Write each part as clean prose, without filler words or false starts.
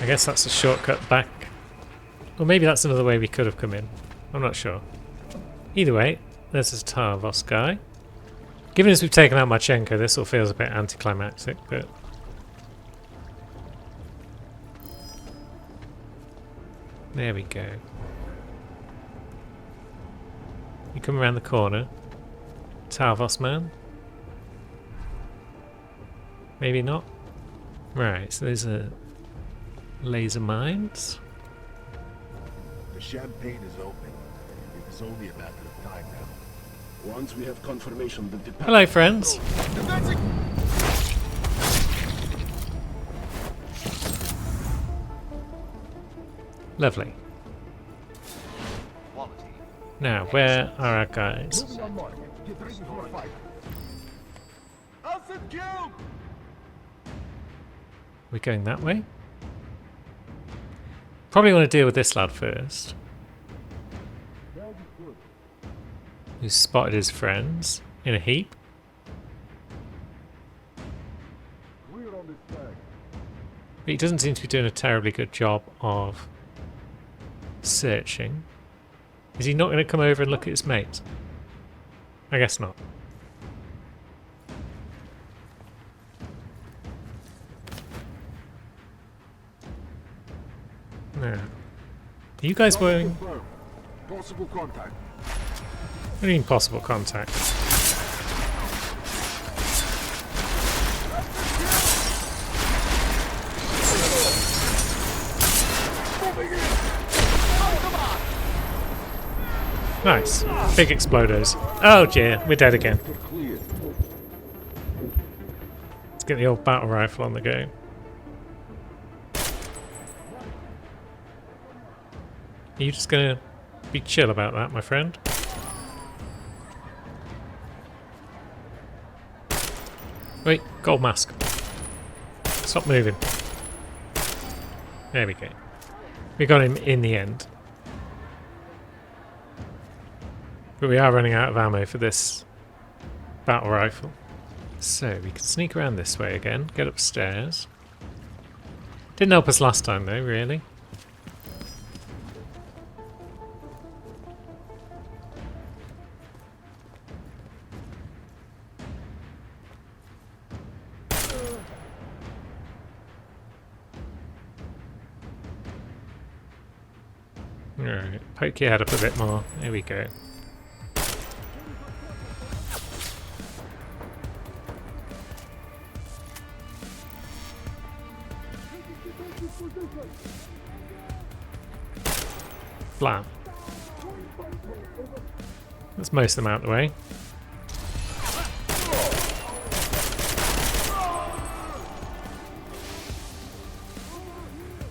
I guess that's a shortcut back. Or maybe that's another way we could have come in. I'm not sure. Either way, there's this Tarvos guy. Given as we've taken out Marchenko, this all feels a bit anticlimactic, but... There we go. You come around the corner. Tarvos man? Maybe not? Right, so there's a laser mines. The champagne is open. It is only a matter of time now. Once we have confirmation that the... Hello, friends. Lovely. Now, where are our guys? We're going that way? Probably want to deal with this lad first. Who's spotted his friends in a heap. But he doesn't seem to be doing a terribly good job of searching. Is he not going to come over and look at his mate? I guess not. No. Are you guys wearing... Possible contact. What do you mean possible contact? Nice. Big exploders. Oh dear, we're dead again. Let's get the old battle rifle on the go. Are you just gonna be chill about that, my friend? Wait, gold mask. Stop moving. There we go. We got him in the end. But we are running out of ammo for this battle rifle. So we can sneak around this way again, get upstairs. Didn't help us last time though, really. Alright, poke your head up a bit more. There we go. Blam. That's most of them out of the way.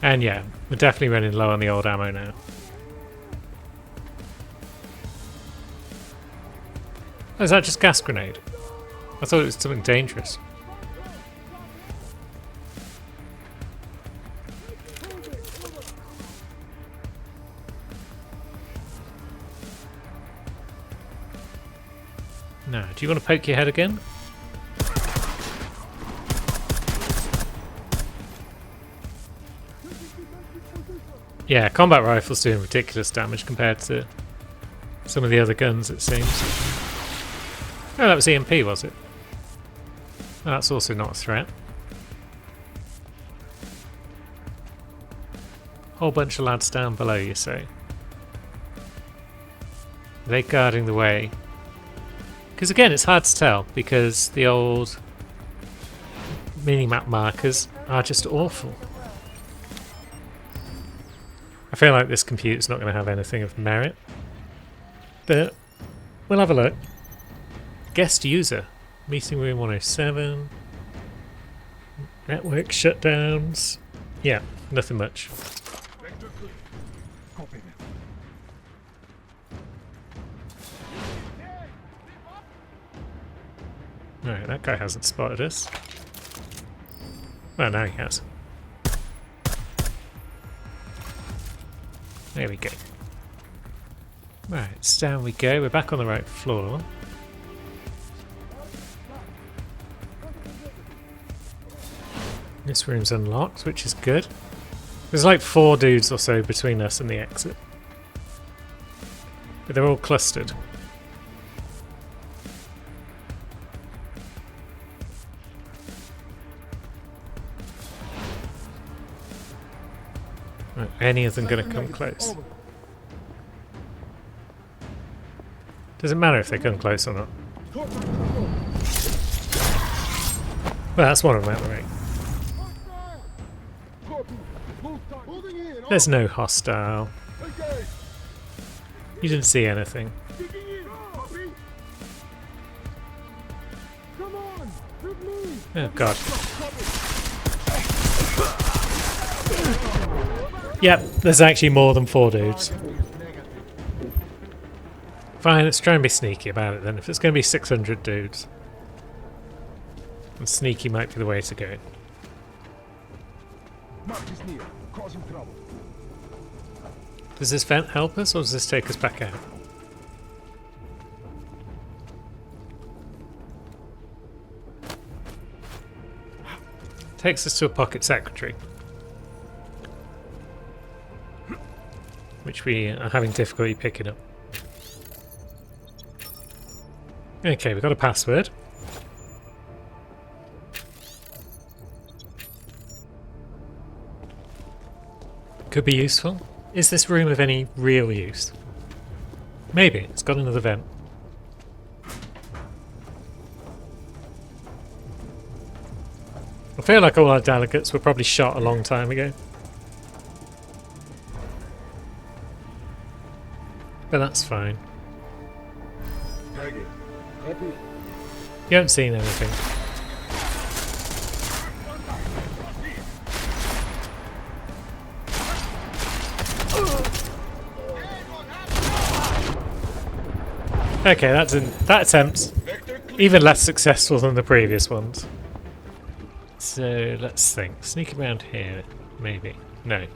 And yeah, we're definitely running low on the old ammo now. Oh, is that just gas grenade? I thought it was something dangerous. No, do you want to poke your head again? Yeah, combat rifles doing ridiculous damage compared to some of the other guns, it seems. Oh, that was EMP, was it? Oh, that's also not a threat. Whole bunch of lads down below, you say? Are they guarding the way? Because again, it's hard to tell, because the old minimap markers are just awful. I feel like this computer's not going to have anything of merit. But we'll have a look. Guest user. Meeting room 107. Network shutdowns. Yeah, nothing much. Alright, that guy hasn't spotted us. Well, now he has. There we go. Right, so down we go. We're back on the right floor. This room's unlocked, which is good. There's like 4 dudes or so between us and the exit. But they're all clustered. Right, any of them going to come close? Doesn't matter if they come close or not. Well, that's one of them out of the way. There's no hostile. You didn't see anything. Oh god. Yep, there's actually more than 4 dudes. Fine, let's try and be sneaky about it then. If it's going to be 600 dudes, then sneaky might be the way to go. Does this vent help us, or does this take us back out? Takes us to a pocket secretary, which we are having difficulty picking up. Okay, we've got a password. Could be useful. Is this room of any real use? Maybe. It's got another vent. I feel like all our delegates were probably shot a long time ago. But that's fine. You haven't seen anything. Okay, that attempt's even less successful than the previous ones. So let's think. Sneak around here, maybe. No.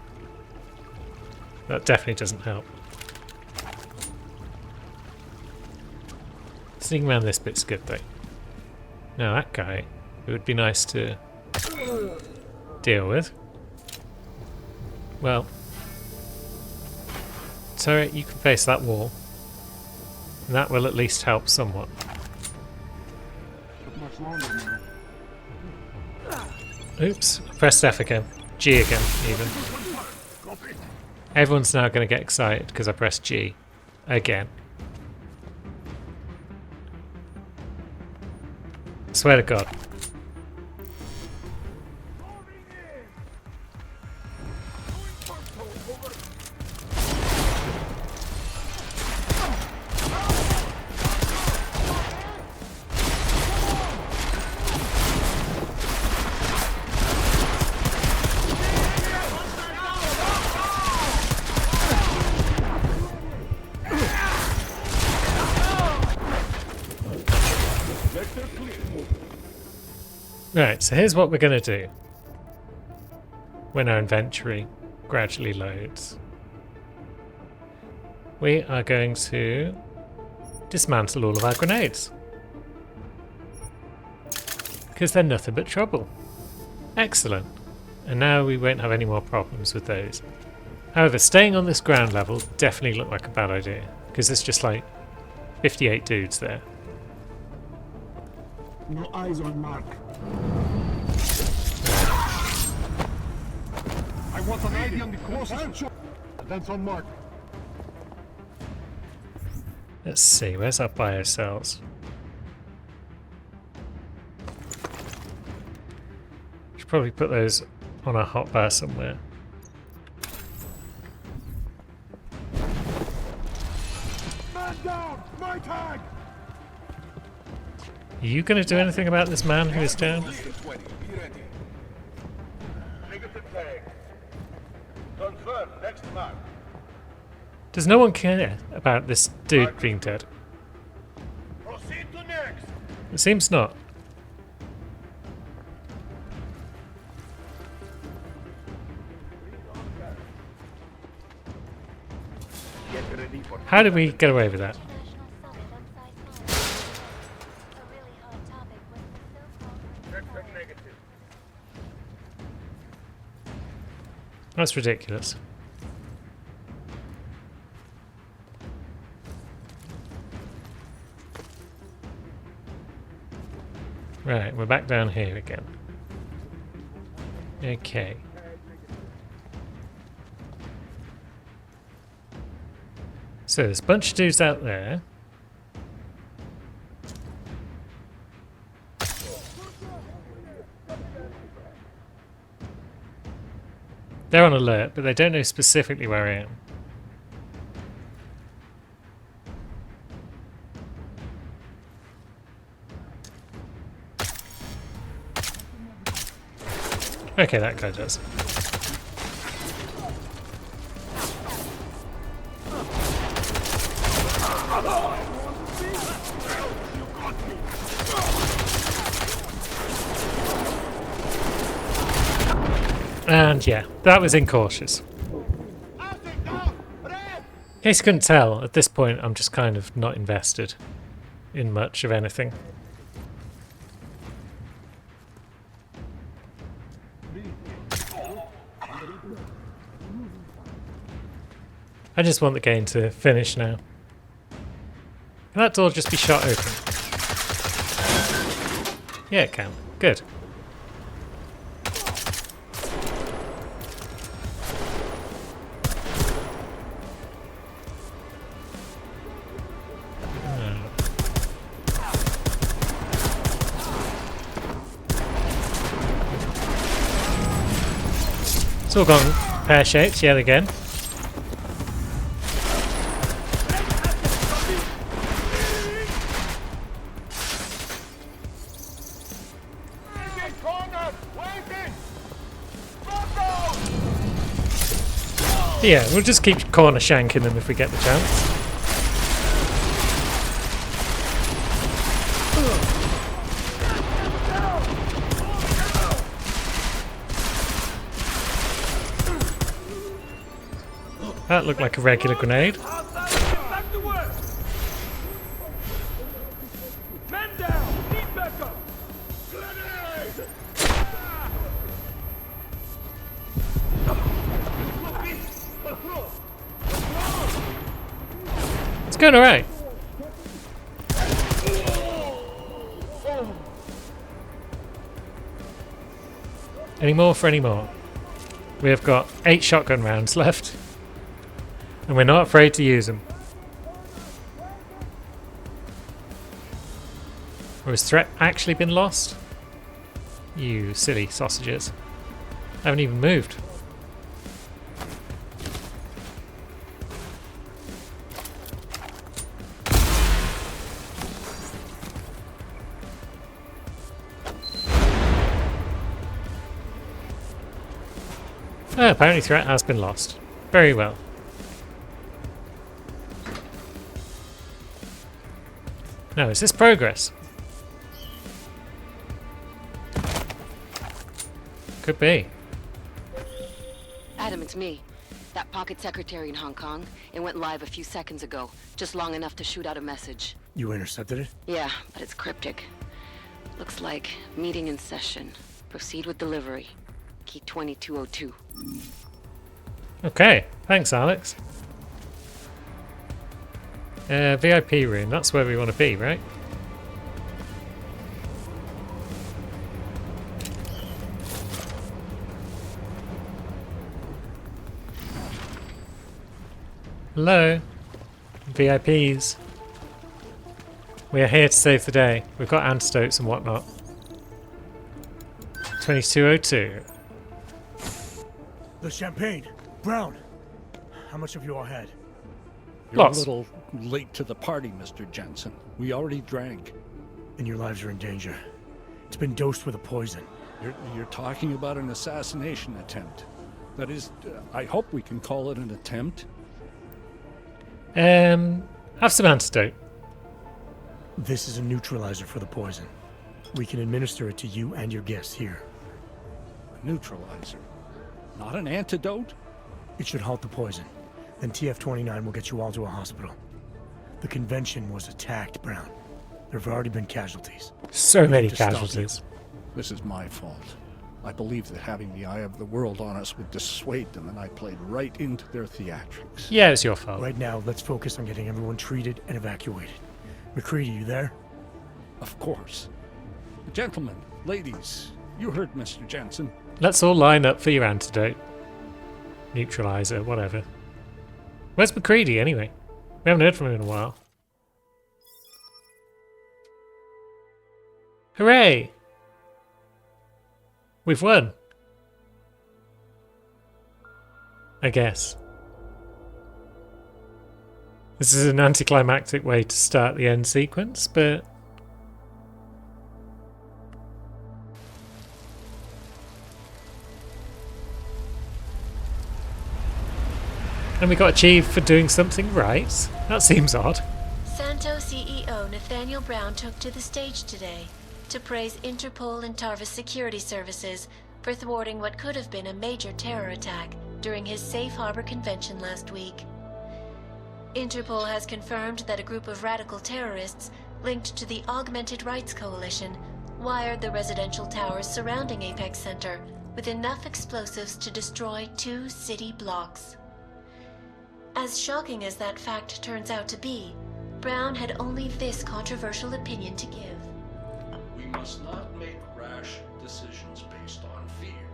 That definitely doesn't help. Sneaking around this bit's good though. Now that guy, it would be nice to deal with. Well, turret, you can face that wall. And that will at least help somewhat. Oops, I pressed F again. G again, even. Everyone's now going to get excited because I pressed G again. Swear to God. Right, so here's what we're going to do when our inventory gradually loads. We are going to dismantle all of our grenades, because they're nothing but trouble. Excellent. And now we won't have any more problems with those. However, staying on this ground level definitely looked like a bad idea, because there's just like 58 dudes there. No eyes on Mark. I want an ID on the closest. That's on Mark. Let's see, where's our bio cells? Should probably put those on a hotbar somewhere. Man down! My tag! Are you going to do anything about this man who is down? Does no one care about this dude being dead? Proceed to next. It seems not. How did we get away with that? That's ridiculous. Right, we're back down here again. Okay. So there's a bunch of dudes out there. They're on alert, but they don't know specifically where I am. Okay, that guy does. And yeah, that was incautious. In case you couldn't tell, at this point I'm just kind of not invested in much of anything. I just want the game to finish now. Can that door just be shot open? Yeah, it can. Good. It's all gone pear-shaped yet again. Yeah, we'll just keep corner shanking them if we get the chance. That looked like a regular grenade. It's going alright. Any more for any more? We have got 8 shotgun rounds left. And we're not afraid to use them. Or has threat actually been lost? You silly sausages. I haven't even moved. Oh, apparently threat has been lost. Very well. Now, is this progress? Could be. Adam, it's me. That pocket secretary in Hong Kong. It went live a few seconds ago. Just long enough to shoot out a message. You intercepted it? Yeah, but it's cryptic. Looks like meeting in session. Proceed with delivery. Key 2202. Okay, thanks, Alex. VIP room, that's where we want to be, right? Hello, VIPs. We are here to save the day. We've got antidotes and whatnot. 2202. The champagne. Brown. How much have you all had? You're Lots. a little late to the party, Mr. Jensen. We already drank. And your lives are in danger. It's been dosed with a poison. You're talking about an assassination attempt. That is, I hope we can call it an attempt. Have some antidote. This is a neutralizer for the poison. We can administer it to you and your guests here. A neutralizer. Not an antidote? It should halt the poison. Then TF-29 will get you all to a hospital. The convention was attacked, Brown. There have already been casualties. So We many need to stop casualties. This is my fault. I believe that having the eye of the world on us would dissuade them, and I played right into their theatrics. Yeah, it's your fault. Right now, let's focus on getting everyone treated and evacuated. McCready, you there? Of course. Gentlemen, ladies, you heard Mr. Jensen. Let's all line up for your antidote. Neutralizer, whatever. Where's McCready, anyway? We haven't heard from him in a while. Hooray! We've won. I guess. This is an anticlimactic way to start the end sequence, but... And we got achieved for doing something right. That seems odd. Santo CEO Nathaniel Brown took to the stage today to praise Interpol and Tarvis security services for thwarting what could have been a major terror attack during his Safe Harbor convention last week. Interpol has confirmed that a group of radical terrorists linked to the Augmented Rights Coalition wired the residential towers surrounding Apex Center with enough explosives to destroy 2 city blocks. As shocking as that fact turns out to be, Brown had only this controversial opinion to give. We must not make rash decisions based on fear,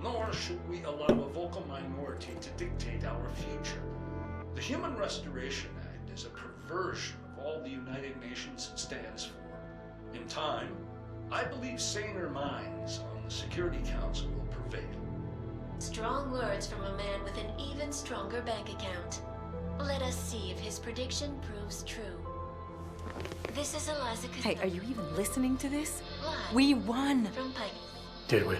nor should we allow a vocal minority to dictate our future. The Human Restoration Act is a perversion of all the United Nations stands for. In time, I believe saner minds on the Security Council will prevail. Strong words from a man with an even stronger bank account. Let us see if his prediction proves true. This is Eliza Costello. Hey, are you even listening to this? Live We won! from Pike. Did we?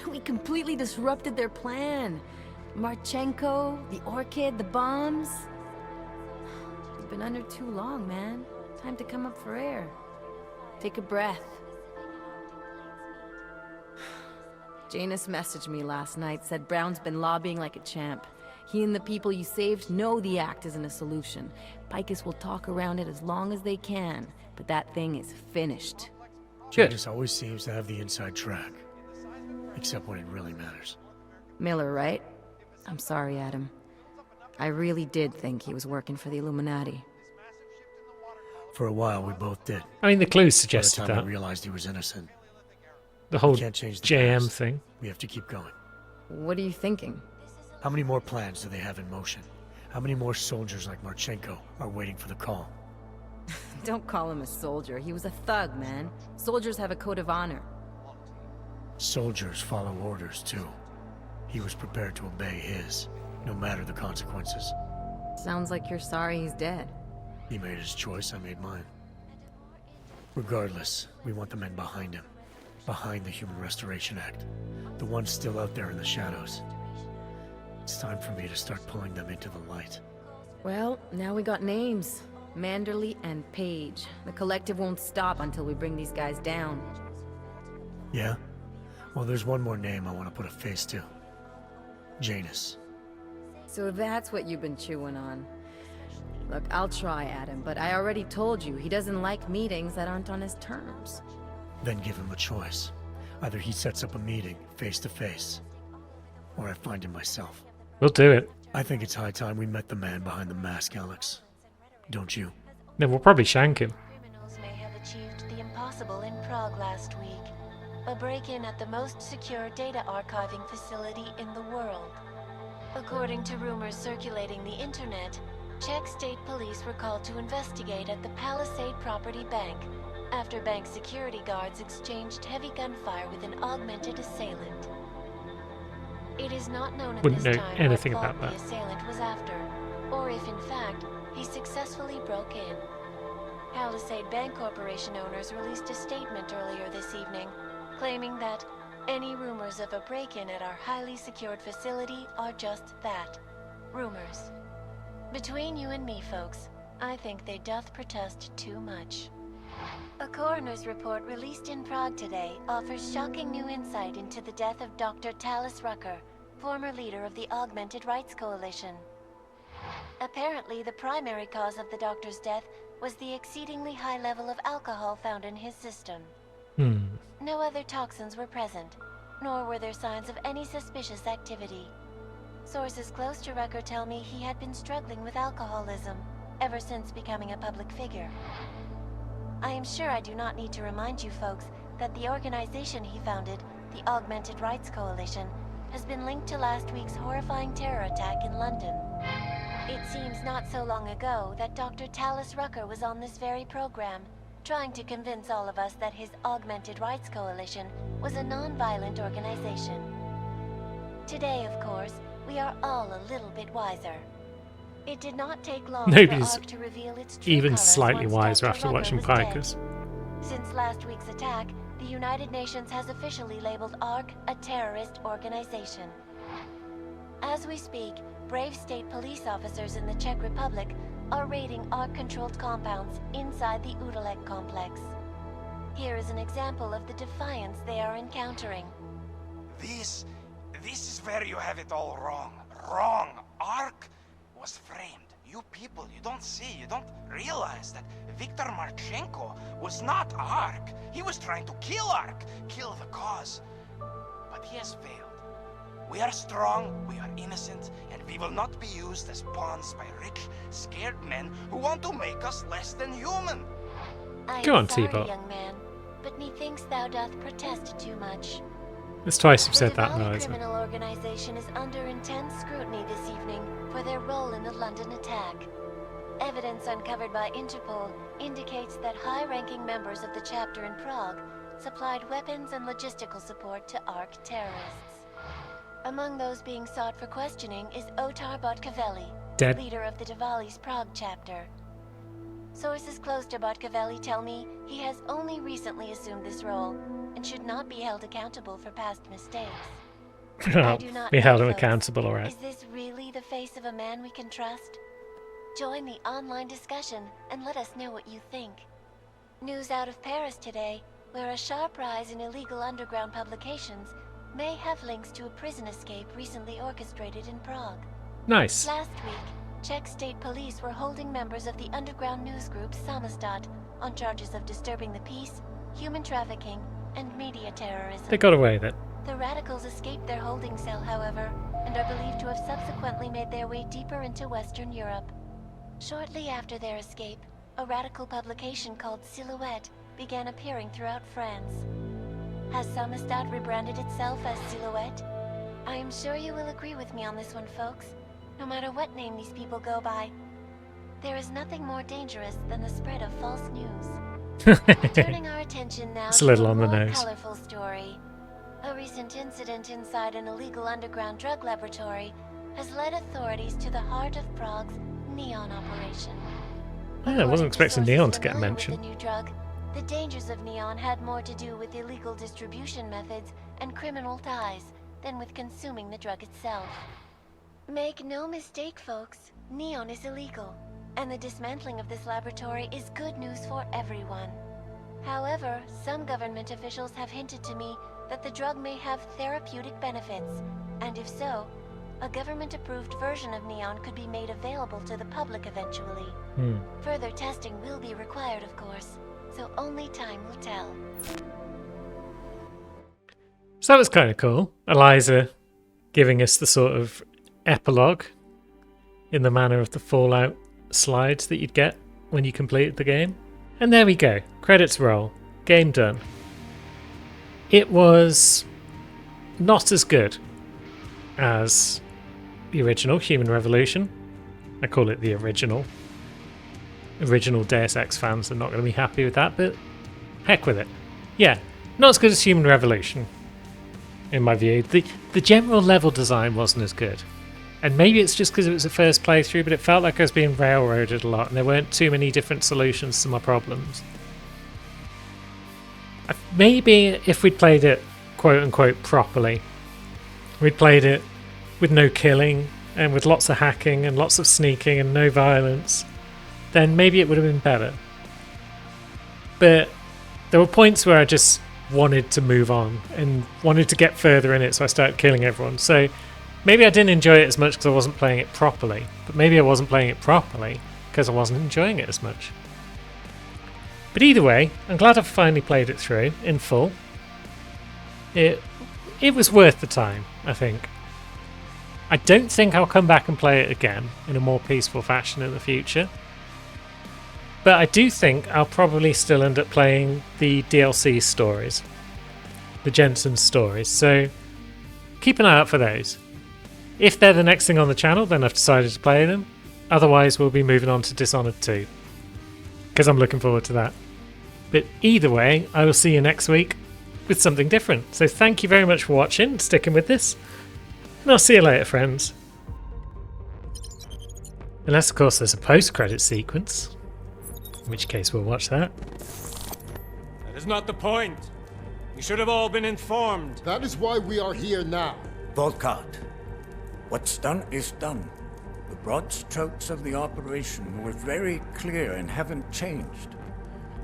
We completely disrupted their plan. Marchenko, the Orchid, the bombs. You've been under too long, man. Time to come up for air. Take a breath. Janus messaged me last night, said Brown's been lobbying like a champ. He and the people you saved know the act isn't a solution. Picus will talk around it as long as they can, but that thing is finished. Janus always seems to have the inside track. Except when it really matters. Miller, right? I'm sorry, Adam. I really did think he was working for the Illuminati. For a while, we both did. I mean, the clues By the suggested time I that. realized he was innocent. The whole We can't change the JM past. thing. We have to keep going. What are you thinking? How many more plans do they have in motion? How many more soldiers like Marchenko are waiting for the call? Don't call him a soldier. He was a thug, man. Soldiers have a code of honor. Soldiers follow orders, too. He was prepared to obey his, no matter the consequences. Sounds like you're sorry he's dead. He made his choice, I made mine. Regardless, we want the men behind him. Behind the Human Restoration Act. The ones still out there in the shadows. It's time for me to start pulling them into the light. Well, now we got names. Manderley and Page. The collective won't stop until we bring these guys down. Yeah? Well, there's one more name I want to put a face to. Janus. So that's what you've been chewing on. Look, I'll try, Adam, but I already told you he doesn't like meetings that aren't on his terms. Then give him a choice. Either he sets up a meeting, face to face, or I find him myself. We'll do it. I think it's high time we met the man behind the mask, Alex. Don't you? Then we'll probably shank him. Criminals may have achieved the impossible in Prague last week. A break-in at the most secure data archiving facility in the world. According to rumors circulating the internet, Czech state police were called to investigate at the Palisade Property Bank after bank security guards exchanged heavy gunfire with an augmented assailant. It is not known at Wouldn't this know time anything what about fault that. the assailant was after, or if in fact he successfully broke in. Palisade Bank Corporation owners released a statement earlier this evening, claiming that any rumors of a break-in at our highly secured facility are just that, rumors. Between you and me, folks, I think they doth protest too much. A coroner's report released in Prague today offers shocking new insight into the death of Dr. Talis Rucker, former leader of the Augmented Rights Coalition. Apparently, the primary cause of the doctor's death was the exceedingly high level of alcohol found in his system. no other toxins were present, nor were there signs of any suspicious activity. Sources close to Rucker tell me he had been struggling with alcoholism ever since becoming a public figure. I am sure I do not need to remind you folks that the organization he founded, the Augmented Rights Coalition, has been linked to last week's horrifying terror attack in London. It seems not so long ago that Dr. Tallis Rucker was on this very program, trying to convince all of us that his Augmented Rights Coalition was a non-violent organization. Today, of course, we are all a little bit wiser. It did not take long Nobody's for ARC to reveal its true even colors slightly once wiser Dr. after Rucker watching was dead. Pikers. Since last week's attack, the United Nations has officially labeled ARC a terrorist organization. As we speak, brave state police officers in the Czech Republic are raiding ARC-controlled compounds inside the Udalek complex. Here is an example of the defiance they are encountering. This is where you have it all wrong. Wrong. ARC was framed. You people, you don't see, you don't realize that Viktor Marchenko was not ARC. He was trying to kill ARC, kill the cause. But he has failed. We are strong, we are innocent, and we will not be used as pawns by rich, scared men who want to make us less than human. I Go am on, sorry, T-Bot. young man, but methinks thou doth protest too much. It's twice you've The said that Diwali now, isn't it? criminal organization is under intense scrutiny this evening for their role in the London attack. Evidence uncovered by Interpol indicates that high-ranking members of the chapter in Prague supplied weapons and logistical support to ARC terrorists. Among those being sought for questioning is Otar Botkavelli, Dead. leader of the Diwali's Prague chapter. Sources close to Botkavelli tell me he has only recently assumed this role and should not be held accountable for past mistakes. I do not Be know, held folks. accountable, alright. Is this really the face of a man we can trust? Join the online discussion and let us know what you think. News out of Paris today, where a sharp rise in illegal underground publications may have links to a prison escape recently orchestrated in Prague. Nice. Last week, Czech state police were holding members of the underground news group Samizdat on charges of disturbing the peace, human trafficking, and media terrorism. They got away with it. The radicals escaped their holding cell, however, and are believed to have subsequently made their way deeper into Western Europe. Shortly after their escape, a radical publication called Silhouette began appearing throughout France. Has Samizdat rebranded itself as Silhouette? I am sure you will agree with me on this one, folks. No matter what name these people go by, there is nothing more dangerous than the spread of false news. Turning our attention now It's a little to on the more nose. colorful story. A recent incident inside an illegal underground drug laboratory has led authorities to the heart of Prague's Neon operation. Yeah, I wasn't expecting Neon to get a mention. The new drug, the dangers of Neon had more to do with illegal distribution methods and criminal ties than with consuming the drug itself. Make no mistake, folks, Neon is illegal, and the dismantling of this laboratory is good news for everyone. However, some government officials have hinted to me that the drug may have therapeutic benefits, and if so, a government-approved version of Neon could be made available to the public eventually. Further testing will be required, of course, so only time will tell. So that was kind of cool. Eliza giving us the sort of epilogue in the manner of the Fallout slides that you'd get when you completed the game. And there we go. Credits roll. Game done. It was not as good as the original Human Revolution. I call it the original. Original Deus Ex fans are not going to be happy with that, but heck with it. Yeah, not as good as Human Revolution, in my view. The general level design wasn't as good. And maybe it's just because it was the first playthrough, but it felt like I was being railroaded a lot, and there weren't too many different solutions to my problems. Maybe if we'd played it quote-unquote properly, we'd played it with no killing, and with lots of hacking, and lots of sneaking, and no violence, then maybe it would have been better. But there were points where I just wanted to move on, and wanted to get further in it, so I started killing everyone. So maybe I didn't enjoy it as much because I wasn't playing it properly, but maybe I wasn't playing it properly because I wasn't enjoying it as much. But either way, I'm glad I've finally played it through in full. it was worth the time, I think. I don't think I'll come back and play it again in a more peaceful fashion in the future. But I do think I'll probably still end up playing the DLC stories, the Jensen stories, so keep an eye out for those. If they're the next thing on the channel, then I've decided to play them. Otherwise, we'll be moving on to Dishonored 2, because I'm looking forward to that. But either way, I will see you next week with something different. So thank you very much for watching, sticking with this, and I'll see you later, friends. Unless, of course, there's a post-credit sequence, in which case we'll watch that. That is not the point. We should have all been informed. That is why we are here now. Volkart, what's done is done. The broad strokes of the operation were very clear and haven't changed.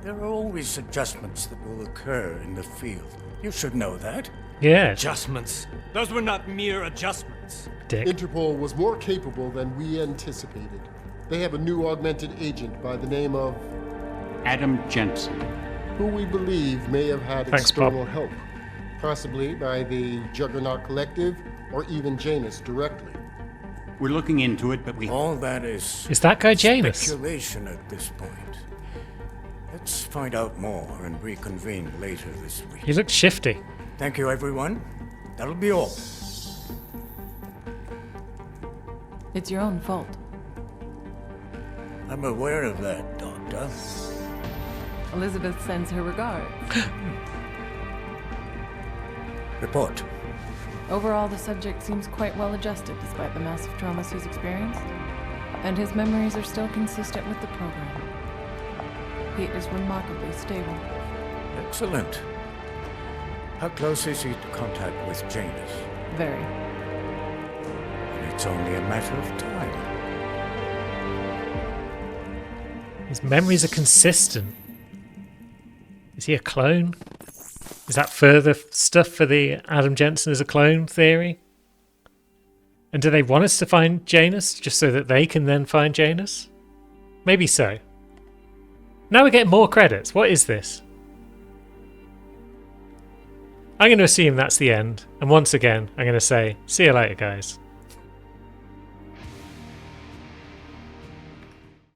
There are always adjustments that will occur in the field. You should know that. Yeah. Adjustments. Those were not mere adjustments. Dick. Interpol was more capable than we anticipated. They have a new augmented agent by the name of Adam Jensen, who we believe may have had external help, possibly by the Juggernaut Collective or even Janus directly. We're looking into it, but we... All that is that guy Janus? Speculation at this point. Let's find out more and reconvene later this week. He looks shifty. Thank you, everyone. That'll be all. It's your own fault. I'm aware of that, Doctor. Elizabeth sends her regards. Report. Overall, the subject seems quite well adjusted despite the massive traumas he's experienced, and his memories are still consistent with the program. He is remarkably stable. Excellent. How close is he to contact with Janus? Very. And it's only a matter of time. His memories are consistent. Is he a clone? Is that further stuff for the Adam Jensen as a clone theory? And do they want us to find Janus just so that they can then find Janus? Maybe so. Now we get more credits. What is this? I'm going to assume that's the end. And once again, I'm going to say, see you later, guys.